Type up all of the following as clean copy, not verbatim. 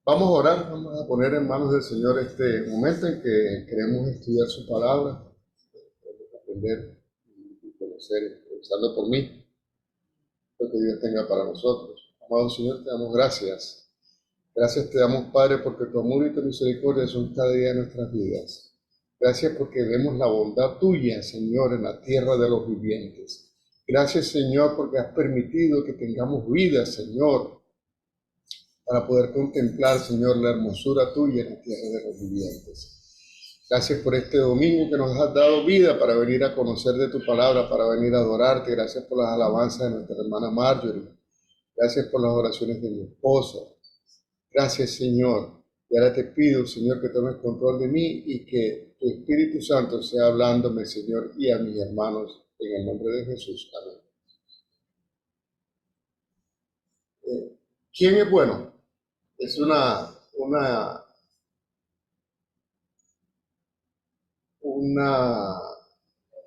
Vamos a orar, vamos a poner en manos del Señor este momento en que queremos estudiar su palabra, aprender y conocer, empezando por mí, lo que Dios tenga para nosotros. Amado Señor, te damos gracias. Gracias te damos, Padre, porque tu amor y tu misericordia son cada día de nuestras vidas. Gracias porque vemos la bondad tuya, Señor, en la tierra de los vivientes. Gracias, Señor, porque has permitido que tengamos vida, Señor, para poder contemplar, Señor, la hermosura tuya en la tierra de los vivientes. Gracias por este domingo que nos has dado vida para venir a conocer de tu palabra, para venir a adorarte. Gracias por las alabanzas de nuestra hermana Marjorie. Gracias por las oraciones de mi esposo. Gracias, Señor. Y ahora te pido, Señor, que tomes control de mí y que tu Espíritu Santo sea hablándome, Señor, y a mis hermanos, en el nombre de Jesús. Amén. ¿Quién es bueno? Es una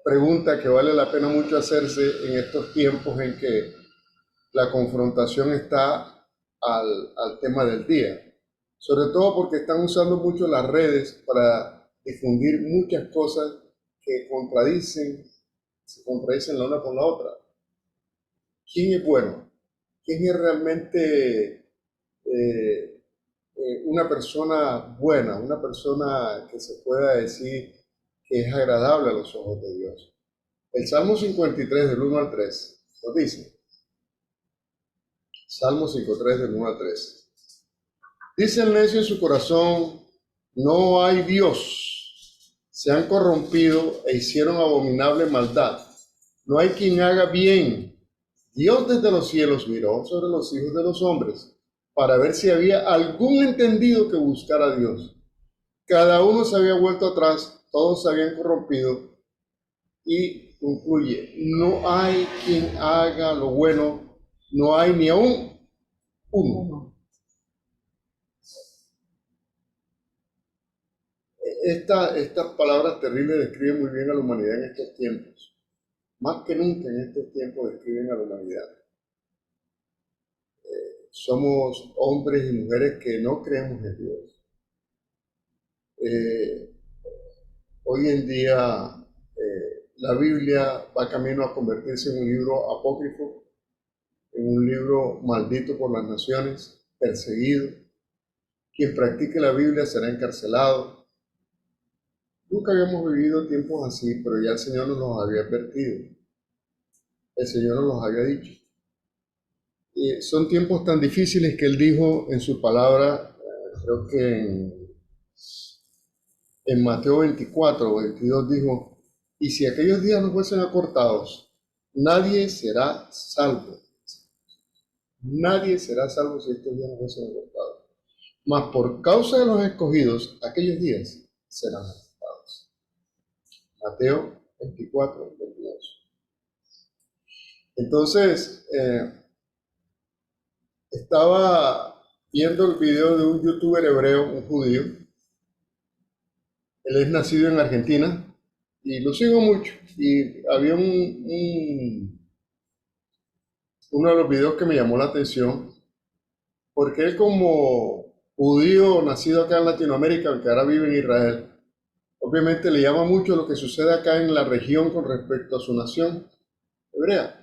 pregunta que vale la pena mucho hacerse en estos tiempos en que la confrontación está al tema del día. Sobre todo porque están usando mucho las redes para difundir muchas cosas que se contradicen la una con la otra. ¿Quién es bueno? ¿Quién es realmente una persona buena? Una persona que se pueda decir que es agradable a los ojos de Dios. El Salmo 53 del 1 al 3 nos dice, Salmo 53 del 1 al 3. Dice el necio en su corazón, no hay Dios. Se han corrompido e hicieron abominable maldad. No hay quien haga bien. Dios desde los cielos miró sobre los hijos de los hombres para ver si había algún entendido que buscara a Dios. Cada uno se había vuelto atrás, todos se habían corrompido y concluye, no hay quien haga lo bueno, no hay ni aún uno. Estas palabras terribles describen muy bien a la humanidad en estos tiempos. Más que nunca en estos tiempos describen a la humanidad. Somos hombres y mujeres que no creemos en Dios. Eh, Hoy en día la Biblia va camino a convertirse en un libro apócrifo, en un libro maldito por las naciones, perseguido. Quien practique la Biblia será encarcelado. Nunca habíamos vivido tiempos así, pero ya el Señor nos los había advertido. El Señor nos los había dicho. Y son tiempos tan difíciles que Él dijo en su palabra, creo que en Mateo 24 o 22 dijo, y si aquellos días no fuesen acortados, nadie será salvo. Nadie será salvo si estos días no fuesen acortados. Mas por causa de los escogidos, aquellos días serán acortados. Mateo 24, 22. Entonces, estaba viendo el video de un youtuber hebreo, un judío. Él es nacido en Argentina y lo sigo mucho. Y había uno de los videos que me llamó la atención, porque él como judío nacido acá en Latinoamérica, aunque ahora vive en Israel, obviamente le llama mucho lo que sucede acá en la región con respecto a su nación hebrea.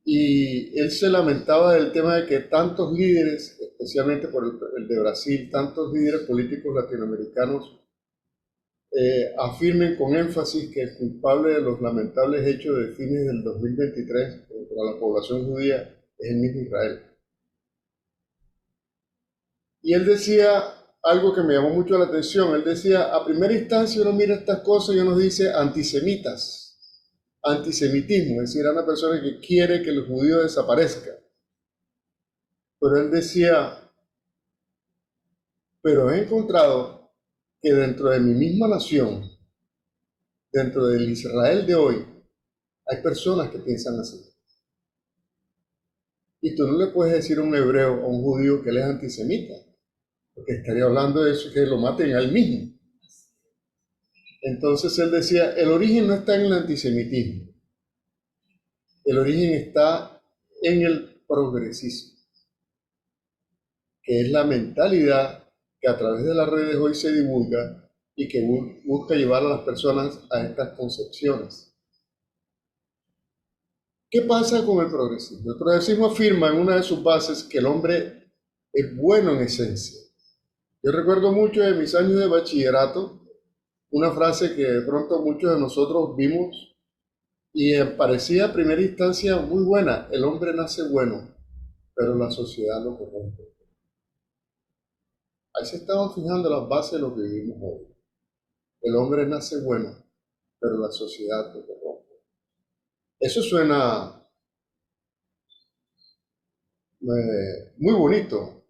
Y él se lamentaba del tema de que tantos líderes, especialmente por el de Brasil, tantos líderes políticos latinoamericanos afirmen con énfasis que el culpable de los lamentables hechos de fines del 2023 contra la población judía es el mismo Israel. Y él decía algo que me llamó mucho la atención. Él decía, a primera instancia uno mira estas cosas y uno dice antisemitas, antisemitismo, es decir, a una persona que quiere que el judío desaparezca. Pero él decía, pero he encontrado que dentro de mi misma nación, dentro del Israel de hoy, hay personas que piensan así. Y tú no le puedes decir a un hebreo o a un judío que él es antisemita, porque estaría hablando de eso, que lo maten a él mismo. Entonces él decía, el origen no está en el antisemitismo, el origen está en el progresismo, que es la mentalidad que a través de las redes hoy se divulga y que busca llevar a las personas a estas concepciones. ¿Qué pasa con el progresismo? El progresismo afirma en una de sus bases que el hombre es bueno en esencia. Yo recuerdo mucho de mis años de bachillerato una frase que de pronto muchos de nosotros vimos y parecía a primera instancia muy buena: el hombre nace bueno, pero la sociedad lo corrompe. Ahí se estaban fijando las bases de lo que vivimos hoy. El hombre nace bueno, pero la sociedad lo corrompe. Eso suena muy bonito,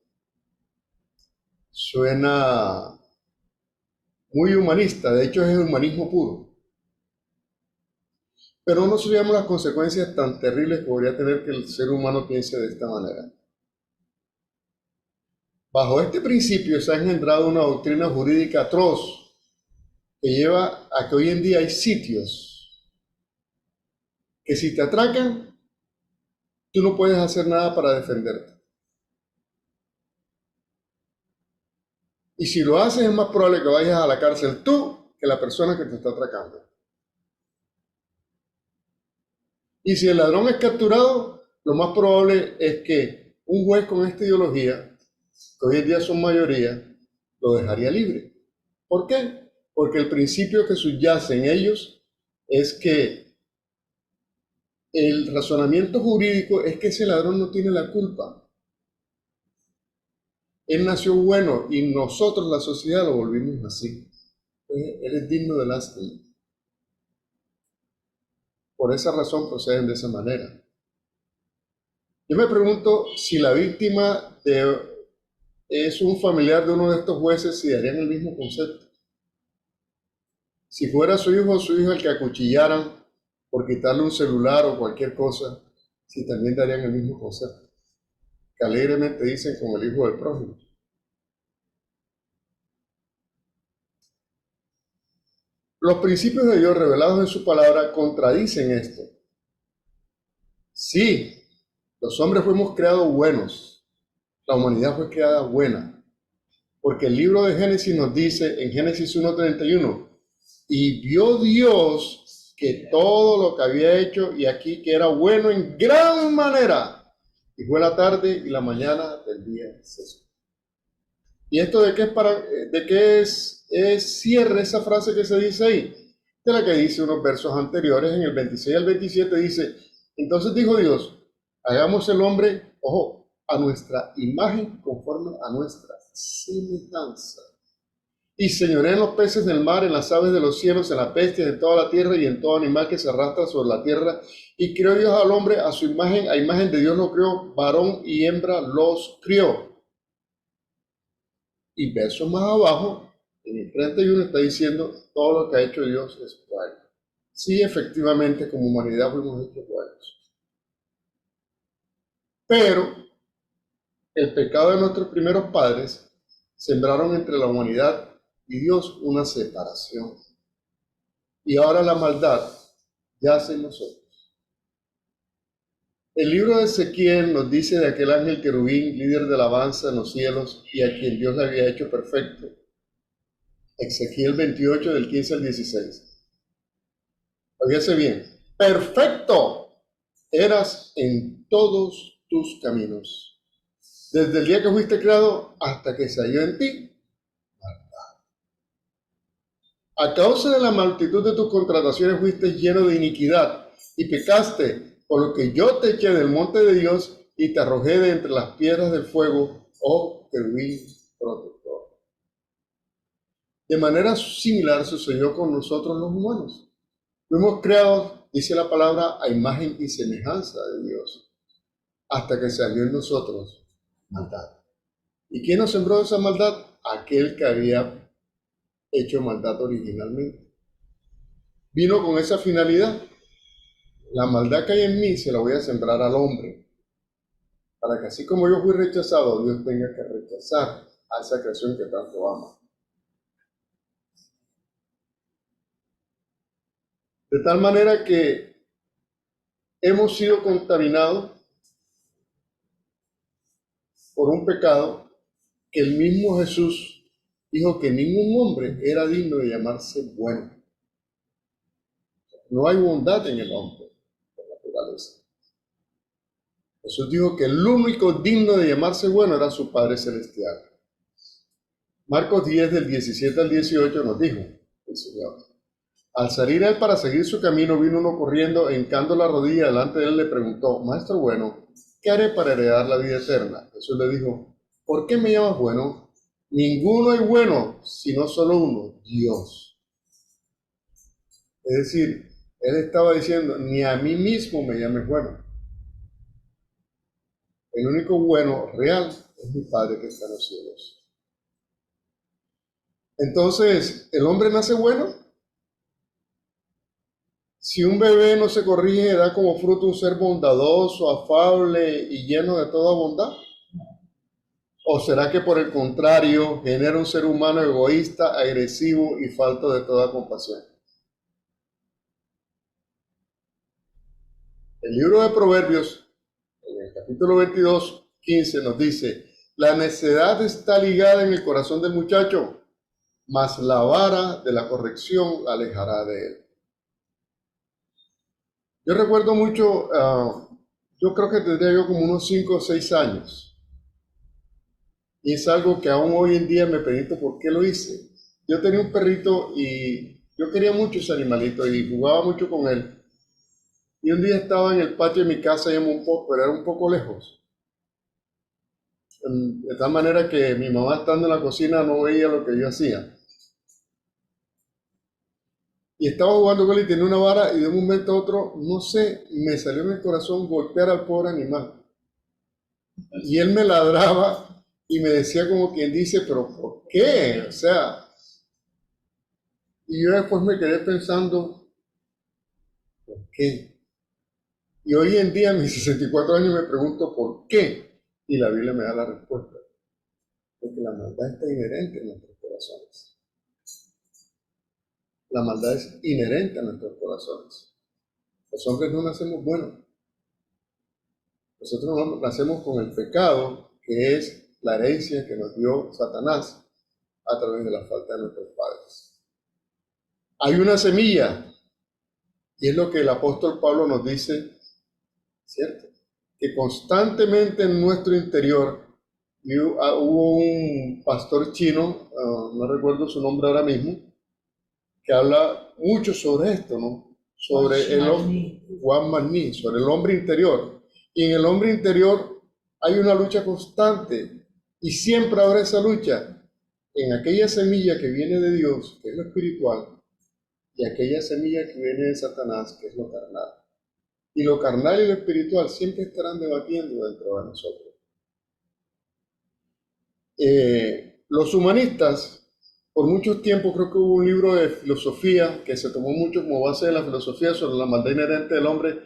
suena muy humanista, de hecho es el humanismo puro. Pero no sabíamos las consecuencias tan terribles que podría tener que el ser humano piense de esta manera. Bajo este principio se ha engendrado una doctrina jurídica atroz que lleva a que hoy en día hay sitios que si te atracan, tú no puedes hacer nada para defenderte. Y si lo haces es más probable que vayas a la cárcel tú que la persona que te está atracando. Y si el ladrón es capturado, lo más probable es que un juez con esta ideología, que hoy en día son mayoría, lo dejaría libre. ¿Por qué? Porque el principio que subyace en ellos es que el razonamiento jurídico es que ese ladrón no tiene la culpa. Él nació bueno y nosotros, la sociedad, lo volvimos así. Él es digno de lástima. Por esa razón proceden de esa manera. Yo me pregunto si la víctima es un familiar de uno de estos jueces, si darían el mismo concepto. Si fuera su hijo o su hija el que acuchillaran por quitarle un celular o cualquier cosa, si también darían el mismo concepto. Que alegremente dicen como el hijo del prójimo. Los principios de Dios revelados en su palabra contradicen esto. Sí, los hombres fuimos creados buenos, la humanidad fue creada buena, porque el libro de Génesis nos dice en Génesis 1:31, y vio Dios que todo lo que había hecho y aquí que era bueno en gran manera, y fue la tarde y la mañana del día sexto. ¿Y esto de qué es cierre esa frase que se dice ahí? De la que dice unos versos anteriores, en el 26 al 27 dice, entonces dijo Dios, hagamos el hombre, ojo, a nuestra imagen conforme a nuestra semejanza. Y señoré en los peces del mar, en las aves de los cielos, en las bestias de toda la tierra y en todo animal que se arrastra sobre la tierra. Y creó Dios al hombre a su imagen, a imagen de Dios lo creó, varón y hembra los crió. Y versos más abajo, en el 31 está diciendo, todo lo que ha hecho Dios es bueno. Sí, efectivamente, como humanidad fuimos hechos buenos. Pero el pecado de nuestros primeros padres sembraron entre la humanidad y Dios una separación. Y ahora la maldad yace en nosotros. El libro de Ezequiel nos dice de aquel ángel querubín, líder de alabanza en los cielos, y a quien Dios le había hecho perfecto. Ezequiel 28, del 15 al 16. Oígase bien, perfecto eras en todos tus caminos, desde el día que fuiste creado hasta que se halló en ti maldad. A causa de la multitud de tus contrataciones fuiste lleno de iniquidad y pecaste, por lo que yo te eché del monte de Dios y te arrojé de entre las piedras del fuego, oh querubín protector. De manera similar sucedió con nosotros los humanos. Fuimos creados, dice la palabra, a imagen y semejanza de Dios, hasta que salió en nosotros maldad. ¿Y quién nos sembró esa maldad? Aquel que había hecho maldad originalmente. Vino con esa finalidad. La maldad que hay en mí se la voy a sembrar al hombre, para que así como yo fui rechazado, Dios tenga que rechazar a esa creación que tanto ama. De tal manera que hemos sido contaminados por un pecado que el mismo Jesús dijo que ningún hombre era digno de llamarse bueno. No hay bondad en el hombre, por naturaleza. Jesús dijo que el único digno de llamarse bueno era su Padre Celestial. Marcos 10, del 17 al 18 nos dijo el Señor: al salir él para seguir su camino, vino uno corriendo, hincando la rodilla delante de él, le preguntó: Maestro bueno, ¿qué haré para heredar la vida eterna? Jesús le dijo: ¿por qué me llamas bueno? Ninguno es bueno, sino solo uno, Dios. Es decir, él estaba diciendo: ni a mí mismo me llames bueno. El único bueno real es mi Padre que está en los cielos. Entonces, ¿el hombre nace bueno? Si un bebé no se corrige, da como fruto un ser bondadoso, afable y lleno de toda bondad. ¿O será que por el contrario genera un ser humano egoísta, agresivo y falto de toda compasión? El libro de Proverbios, en el capítulo 22, 15, nos dice: la necedad está ligada en el corazón del muchacho, mas la vara de la corrección la alejará de él. Yo recuerdo mucho, yo creo que tendría yo como unos 5 o 6 años, y es algo que aún hoy en día me pregunto por qué lo hice. Yo tenía un perrito y yo quería mucho ese animalito y jugaba mucho con él. Y un día estaba en el patio de mi casa, pero era un poco lejos. De tal manera que mi mamá, estando en la cocina, no veía lo que yo hacía. Y estaba jugando con él y tenía una vara, y de un momento a otro, no sé, me salió en el corazón golpear al pobre animal. Y él me ladraba y me decía, como quien dice: ¿pero por qué? O sea, y yo después me quedé pensando: ¿por qué? Y hoy en día, a mis 64 años, me pregunto por qué. Y la Biblia me da la respuesta: porque la maldad está inherente en nuestros corazones. La maldad es inherente a nuestros corazones. Los hombres no nacemos buenos. Nosotros no nacemos con el pecado, que es la herencia que nos dio Satanás a través de la falta de nuestros padres. Hay una semilla, y es lo que el apóstol Pablo nos dice, ¿cierto? Que constantemente en nuestro interior hubo un pastor chino, no recuerdo su nombre ahora mismo, que habla mucho sobre esto, ¿no? Sobre el hombre, Juan Magní, sobre el hombre interior. Y en el hombre interior hay una lucha constante y siempre habrá esa lucha en aquella semilla que viene de Dios, que es lo espiritual, y aquella semilla que viene de Satanás, que es lo carnal. Y lo carnal y lo espiritual siempre estarán debatiendo dentro de nosotros. Los humanistas, por mucho tiempo, creo que hubo un libro de filosofía que se tomó mucho como base de la filosofía sobre la maldad inherente del hombre,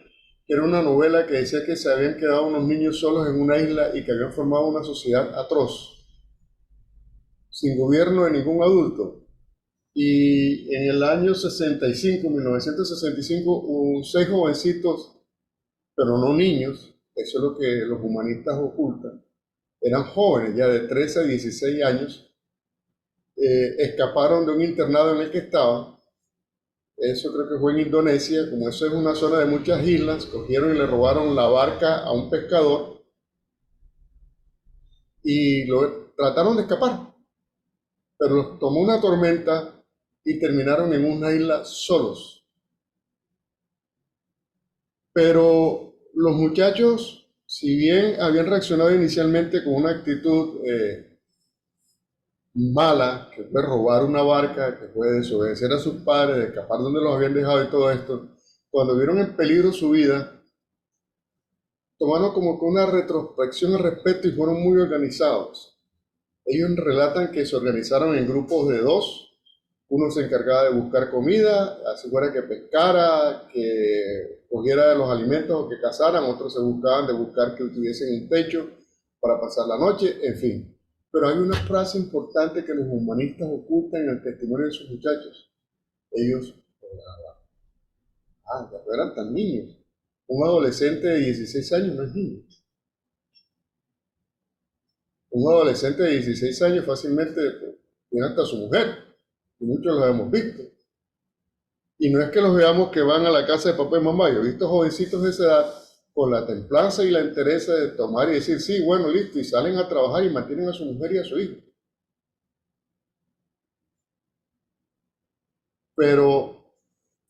que era una novela que decía que se habían quedado unos niños solos en una isla y que habían formado una sociedad atroz, sin gobierno de ningún adulto. Y en el año 65, 1965, 6 jovencitos, pero no niños, eso es lo que los humanistas ocultan, eran jóvenes ya de 13 a 16 años, escaparon de un internado en el que estaban. Eso creo que fue en Indonesia. Como eso es una zona de muchas islas, cogieron y le robaron la barca a un pescador y trataron de escapar, pero los tomó una tormenta y terminaron en una isla solos. Pero los muchachos, si bien habían reaccionado inicialmente con una actitud mala, que fue robar una barca, que fue desobedecer a sus padres, de escapar donde los habían dejado y todo esto, cuando vieron en peligro su vida, tomaron como que una retrospección al respecto y fueron muy organizados. Ellos relatan que se organizaron en grupos de 2. Uno se encargaba de buscar comida, así fuera que pescara, que cogiera de los alimentos o que cazaran. Otros se buscaban de buscar que tuviesen un techo para pasar la noche, en fin. Pero hay una frase importante que los humanistas ocultan en el testimonio de sus muchachos. Ellos oraban. Ya no eran tan niños. Un adolescente de 16 años no es niño. Un adolescente de 16 años fácilmente tiene hasta su mujer, y muchos los hemos visto. Y no es que los veamos que van a la casa de papá y mamá. Yo he visto jovencitos de esa edad con la templanza y la entereza de tomar y decir, sí, bueno, listo, y salen a trabajar y mantienen a su mujer y a su hijo. Pero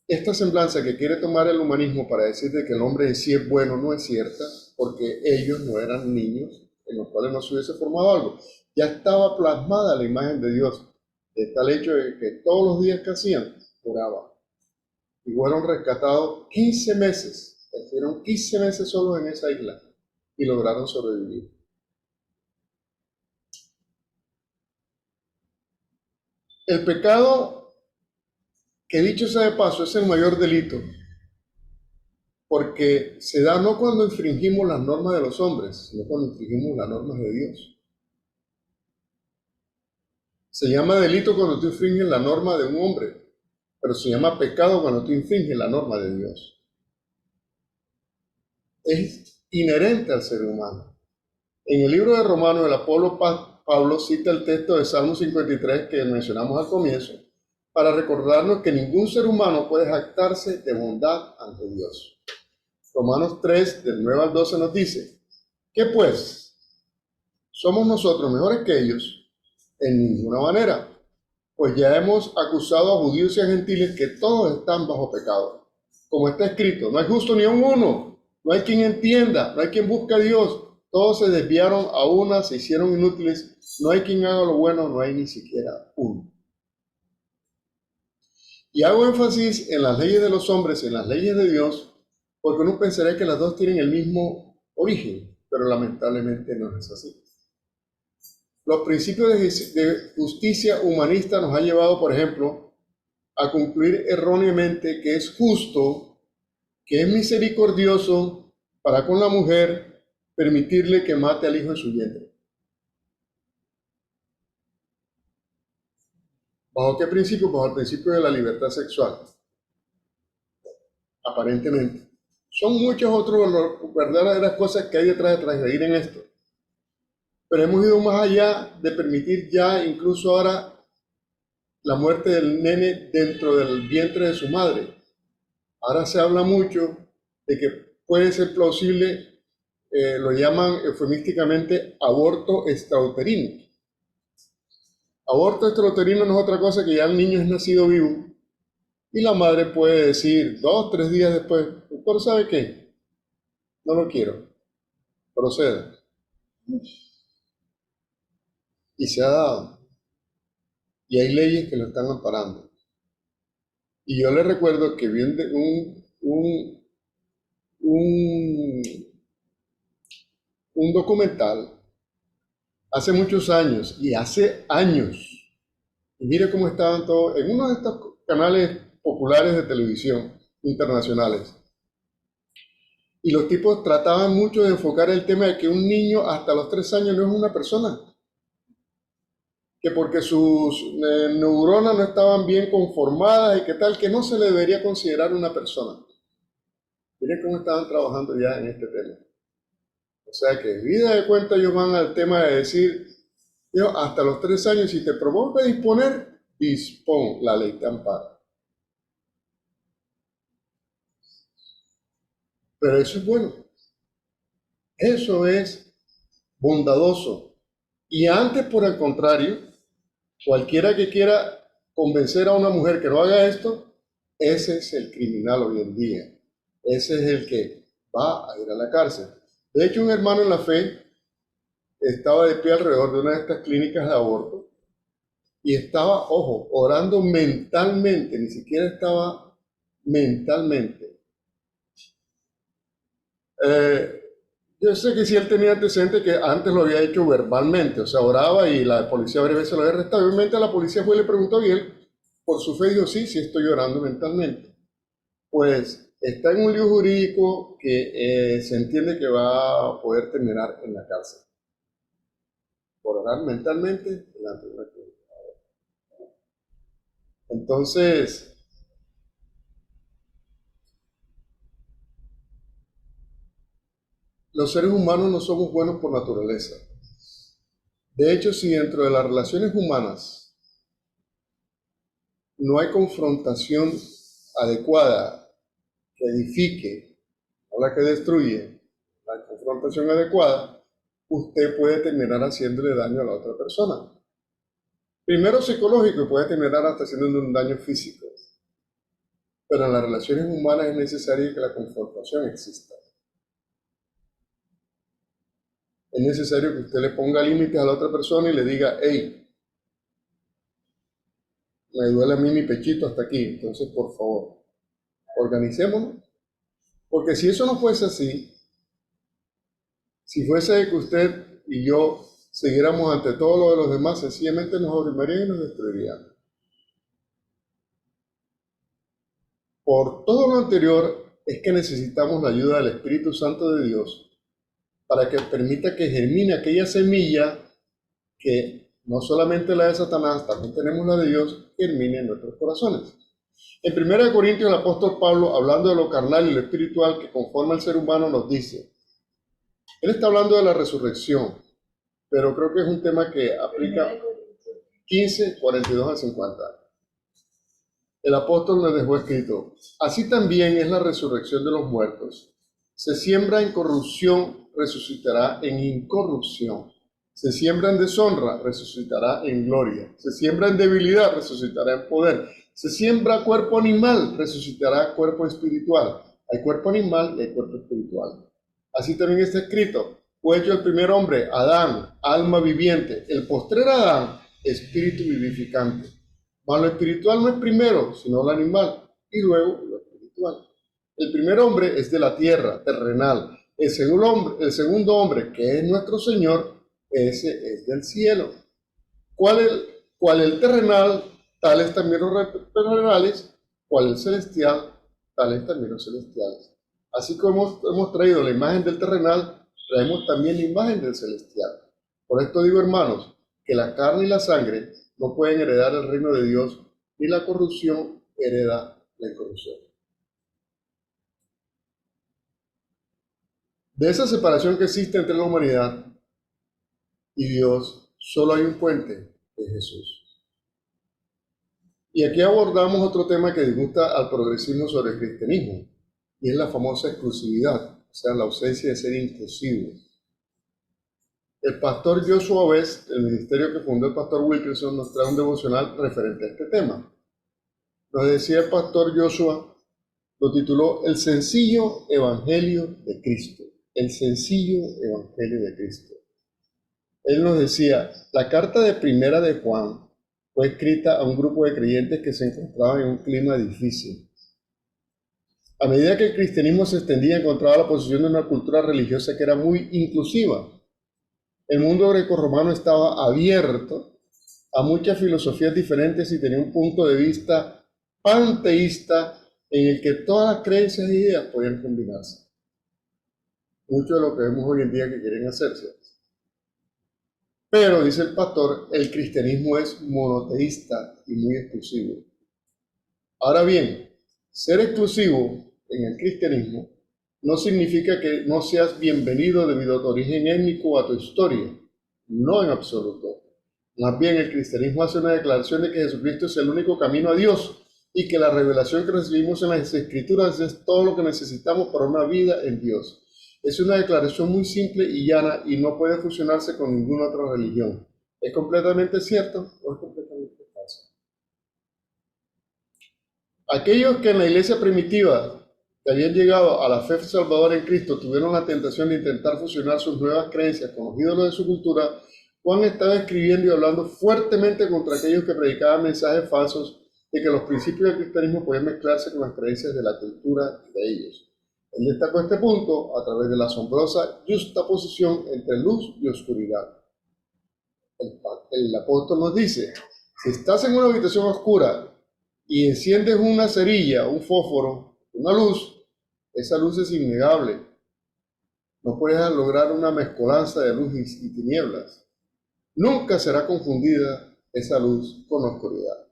esta semblanza que quiere tomar el humanismo para decirte que el hombre en sí es bueno no es cierta, porque ellos no eran niños en los cuales no se hubiese formado algo. Ya estaba plasmada la imagen de Dios, de tal hecho de que todos los días que hacían, oraban. Y fueron rescatados 15 meses, estuvieron 15 meses solos en esa isla y lograron sobrevivir. El pecado, que dicho sea de paso, es el mayor delito, porque se da no cuando infringimos las normas de los hombres, sino cuando infringimos las normas de Dios. Se llama delito cuando tú infringes la norma de un hombre, pero se llama pecado cuando tú infringes la norma de Dios. Es inherente al ser humano. En el libro de Romanos, el apóstol Pablo cita el texto de Salmo 53 que mencionamos al comienzo, para recordarnos que ningún ser humano puede jactarse de bondad ante Dios. Romanos 3, del 9 al 12 nos dice, ¿qué pues? ¿Somos nosotros mejores que ellos? En ninguna manera, pues ya hemos acusado a judíos y a gentiles que todos están bajo pecado. Como está escrito, no hay justo ni un uno, no hay quien entienda, no hay quien busque a Dios. Todos se desviaron a una, se hicieron inútiles, no hay quien haga lo bueno, no hay ni siquiera uno. Y hago énfasis en las leyes de los hombres y en las leyes de Dios, porque uno pensaría que las dos tienen el mismo origen, pero lamentablemente no es así. Los principios de justicia humanista nos han llevado, por ejemplo, a concluir erróneamente que es justo, que es misericordioso para con la mujer permitirle que mate al hijo en su vientre. ¿Bajo qué principio? Bajo el principio de la libertad sexual, aparentemente. Son muchas otras verdaderas cosas que hay detrás de transgredir en esto. Pero hemos ido más allá de permitir ya, incluso ahora, la muerte del nene dentro del vientre de su madre. Ahora se habla mucho de que puede ser plausible, lo llaman eufemísticamente aborto extrauterino. Aborto extrauterino no es otra cosa que ya el niño es nacido vivo y la madre puede decir 2 o 3 días después, doctor, ¿sabe qué? No lo quiero, proceda. Y se ha dado. Y hay leyes que lo están amparando. Y yo le recuerdo que vi un documental hace muchos años, y hace años, y mire cómo estaban todos, en uno de estos canales populares de televisión internacionales. Y los tipos trataban mucho de enfocar el tema de que un niño hasta los 3 años no es una persona. Que porque sus neuronas no estaban bien conformadas y que tal, que no se le debería considerar una persona. Miren cómo estaban trabajando ya en este tema. O sea que, vida de cuenta, ellos van al tema de decir, yo, hasta los 3 años, si te provoca disponer, dispón, la ley te ampara. Pero eso es bueno. Eso es bondadoso. Y antes, por el contrario, cualquiera que quiera convencer a una mujer que no haga esto, ese es el criminal hoy en día. Ese es el que va a ir a la cárcel. De hecho, un hermano en la fe estaba de pie alrededor de una de estas clínicas de aborto y estaba, ojo, orando mentalmente, ni siquiera estaba mentalmente. Yo sé que si él tenía antecedentes que antes lo había hecho verbalmente, o sea, oraba y la policía varias veces lo había arrestado. Obviamente la policía fue y le preguntó y él, por su fe, dijo, sí, sí estoy orando mentalmente. Pues está en un lío jurídico que se entiende que va a poder terminar en la cárcel. Por orar mentalmente delante de una clínica. Entonces, los seres humanos no somos buenos por naturaleza. De hecho, si dentro de las relaciones humanas no hay confrontación adecuada que edifique o la que destruye, la confrontación adecuada, usted puede terminar haciéndole daño a la otra persona. Primero psicológico y puede terminar hasta haciéndole un daño físico. Pero en las relaciones humanas es necesario que la confrontación exista. Es necesario que usted le ponga límites a la otra persona y le diga, hey, me duele a mí mi pechito hasta aquí, entonces por favor, organicémonos. Porque si eso no fuese así, si fuese que usted y yo siguiéramos ante todo lo de los demás, sencillamente nos abrumarían y nos destruirían. Por todo lo anterior es que necesitamos la ayuda del Espíritu Santo de Dios para que permita que germine aquella semilla que no solamente la de Satanás, también tenemos la de Dios, germine en nuestros corazones. En 1 Corintios el apóstol Pablo, hablando de lo carnal y lo espiritual que conforma al ser humano, nos dice, él está hablando de la resurrección, pero creo que es un tema que aplica 15, 42 al 50. El apóstol nos dejó escrito, así también es la resurrección de los muertos. Se siembra en corrupción, resucitará en incorrupción. Se siembra en deshonra, resucitará en gloria. Se siembra en debilidad, resucitará en poder. Se siembra cuerpo animal, resucitará cuerpo espiritual. Hay cuerpo animal y hay cuerpo espiritual. Así también está escrito, fue hecho el primer hombre, Adán, alma viviente. El postrer Adán, espíritu vivificante. Mas lo espiritual no es primero, sino lo animal, y luego lo espiritual. El primer hombre es de la tierra, terrenal. El segundo hombre, que es nuestro Señor, ese es del cielo. ¿Cuál el terrenal? Tales también los terrenales. ¿Cuál el celestial? Tales también los celestiales. Así como hemos traído la imagen del terrenal, traemos también la imagen del celestial. Por esto digo, hermanos, que la carne y la sangre no pueden heredar el reino de Dios, ni la corrupción hereda la incorrupción. De esa separación que existe entre la humanidad y Dios, solo hay un puente, es Jesús. Y aquí abordamos otro tema que disgusta al progresismo sobre el cristianismo, y es la famosa exclusividad, o sea, la ausencia de ser inclusivo. El pastor Joshua Best, el ministerio que fundó el pastor Wilkerson, nos trae un devocional referente a este tema. Nos decía el pastor Joshua, lo tituló El sencillo evangelio de Cristo. El sencillo evangelio de Cristo. Él nos decía, la carta de primera de Juan fue escrita a un grupo de creyentes que se encontraban en un clima difícil. A medida que el cristianismo se extendía, encontraba la posición de una cultura religiosa que era muy inclusiva. El mundo grecorromano estaba abierto a muchas filosofías diferentes y tenía un punto de vista panteísta en el que todas las creencias e ideas podían combinarse. Mucho de lo que vemos hoy en día que quieren hacerse. Pero, dice el pastor, el cristianismo es monoteísta y muy exclusivo. Ahora bien, ser exclusivo en el cristianismo no significa que no seas bienvenido debido a tu origen étnico o a tu historia. No en absoluto. Más bien, el cristianismo hace una declaración de que Jesucristo es el único camino a Dios y que la revelación que recibimos en las Escrituras es todo lo que necesitamos para una vida en Dios. Es una declaración muy simple y llana y no puede fusionarse con ninguna otra religión. ¿Es completamente cierto o es completamente falso? Aquellos que en la iglesia primitiva que habían llegado a la fe salvadora en Cristo tuvieron la tentación de intentar fusionar sus nuevas creencias con los ídolos de su cultura. Juan estaba escribiendo y hablando fuertemente contra aquellos que predicaban mensajes falsos de que los principios del cristianismo podían mezclarse con las creencias de la cultura de ellos. Él destacó este punto a través de la asombrosa justaposición entre luz y oscuridad. El apóstol nos dice, si estás en una habitación oscura y enciendes una cerilla, un fósforo, una luz, esa luz es innegable. No puedes lograr una mezcolanza de luz y tinieblas. Nunca será confundida esa luz con la oscuridad.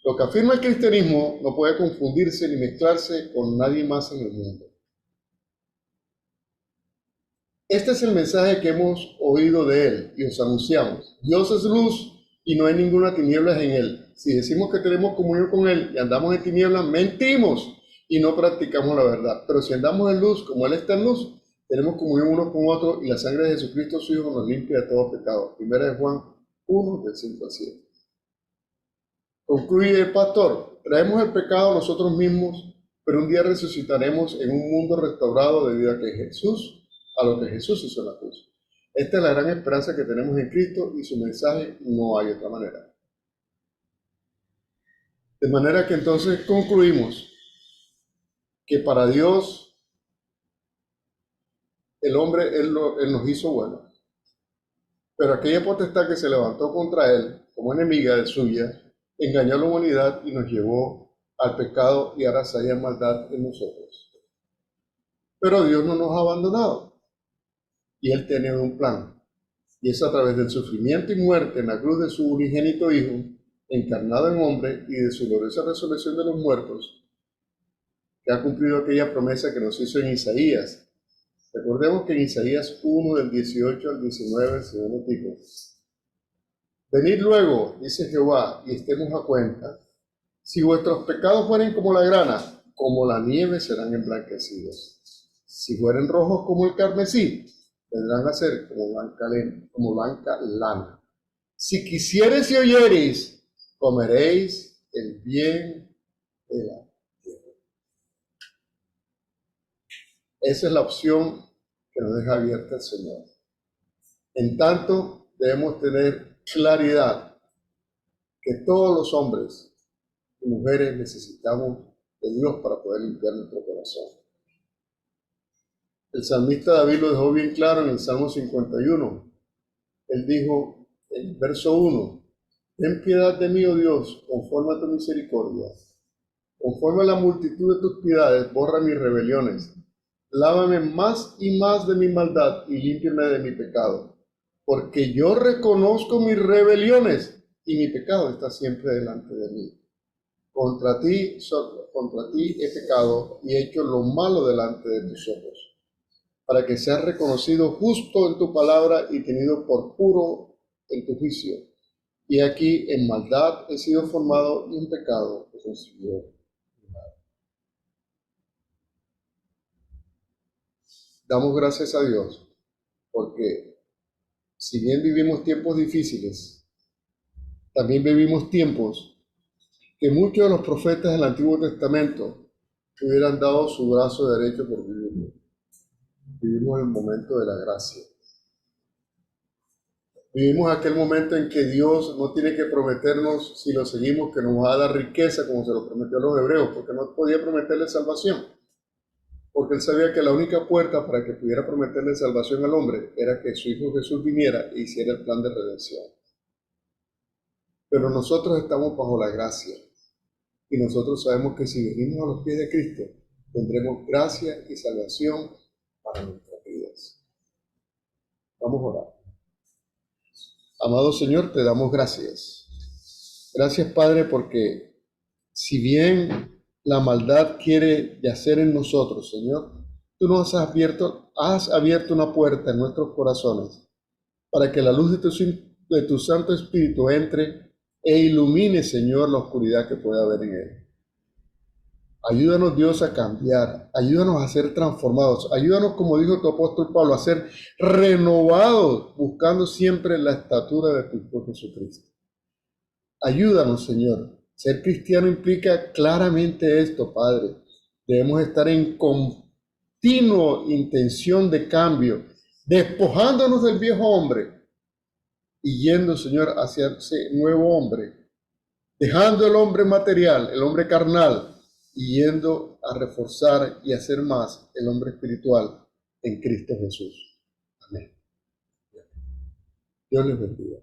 Lo que afirma el cristianismo no puede confundirse ni mezclarse con nadie más en el mundo. Este es el mensaje que hemos oído de él y os anunciamos. Dios es luz y no hay ninguna tiniebla en él. Si decimos que tenemos comunión con él y andamos en tinieblas, mentimos y no practicamos la verdad. Pero si andamos en luz, como él está en luz, tenemos comunión uno con otro y la sangre de Jesucristo su Hijo nos limpia de todo pecado. Primera de Juan 1, del 5 al 7. Concluye el pastor, traemos el pecado a nosotros mismos, pero un día resucitaremos en un mundo restaurado debido a lo que Jesús hizo en la cruz. Esta es la gran esperanza que tenemos en Cristo y su mensaje no hay otra manera. De manera que entonces concluimos que para Dios, el hombre, él nos hizo bueno. Pero aquella potestad que se levantó contra él como enemiga de suya, engañó a la humanidad y nos llevó al pecado y ahora se halla maldad en nosotros. Pero Dios no nos ha abandonado y Él tiene un plan. Y es a través del sufrimiento y muerte en la cruz de su unigénito Hijo, encarnado en hombre, y de su gloriosa resurrección de los muertos, que ha cumplido aquella promesa que nos hizo en Isaías. Recordemos que en Isaías 1, del 18 al 19, el Señor nos dijo: venid luego, dice Jehová, y estemos a cuenta. Si vuestros pecados fueren como la grana, como la nieve serán emblanquecidos. Si fueren rojos como el carmesí, vendrán a ser como blanca lana. Si quisiereis y oyereis, comeréis el bien de la tierra. Esa es la opción que nos deja abierta el Señor. En tanto, debemos tener claridad que todos los hombres y mujeres necesitamos de Dios para poder limpiar nuestro corazón. El salmista David lo dejó bien claro en el Salmo 51. Él dijo en verso 1: ten piedad de mí, oh Dios, conforme a tu misericordia. Conforme a la multitud de tus piedades, borra mis rebeliones. Lávame más y más de mi maldad y límpiame de mi pecado. Porque yo reconozco mis rebeliones y mi pecado está siempre delante de mí. Contra ti he pecado y he hecho lo malo delante de tus ojos, para que seas reconocido justo en tu palabra y tenido por puro en tu juicio. Y aquí en maldad he sido formado y en pecado he concebido mi madre. Damos gracias a Dios porque si bien vivimos tiempos difíciles, también vivimos tiempos que muchos de los profetas del Antiguo Testamento hubieran dado su brazo derecho por vivirlo. Vivimos el momento de la gracia. Vivimos aquel momento en que Dios no tiene que prometernos, si lo seguimos, que nos va a dar riqueza como se lo prometió a los hebreos, porque no podía prometerle salvación. Porque Él sabía que la única puerta para que pudiera prometerle salvación al hombre era que su Hijo Jesús viniera e hiciera el plan de redención. Pero nosotros estamos bajo la gracia. Y nosotros sabemos que si venimos a los pies de Cristo, tendremos gracia y salvación para nuestras vidas. Vamos a orar. Amado Señor, te damos gracias. Gracias, Padre, porque si bien la maldad quiere yacer en nosotros, Señor, tú nos has abierto una puerta en nuestros corazones para que la luz de tu Santo Espíritu entre e ilumine, Señor, la oscuridad que pueda haber en él. Ayúdanos, Dios, a cambiar. Ayúdanos a ser transformados. Ayúdanos, como dijo tu apóstol Pablo, a ser renovados, buscando siempre la estatura de tu Hijo Jesucristo. Ayúdanos, Señor. Ser cristiano implica claramente esto, Padre. Debemos estar en continua intención de cambio, despojándonos del viejo hombre y yendo, Señor, hacia ese nuevo hombre, dejando el hombre material, el hombre carnal, y yendo a reforzar y hacer más el hombre espiritual en Cristo Jesús. Amén. Dios les bendiga.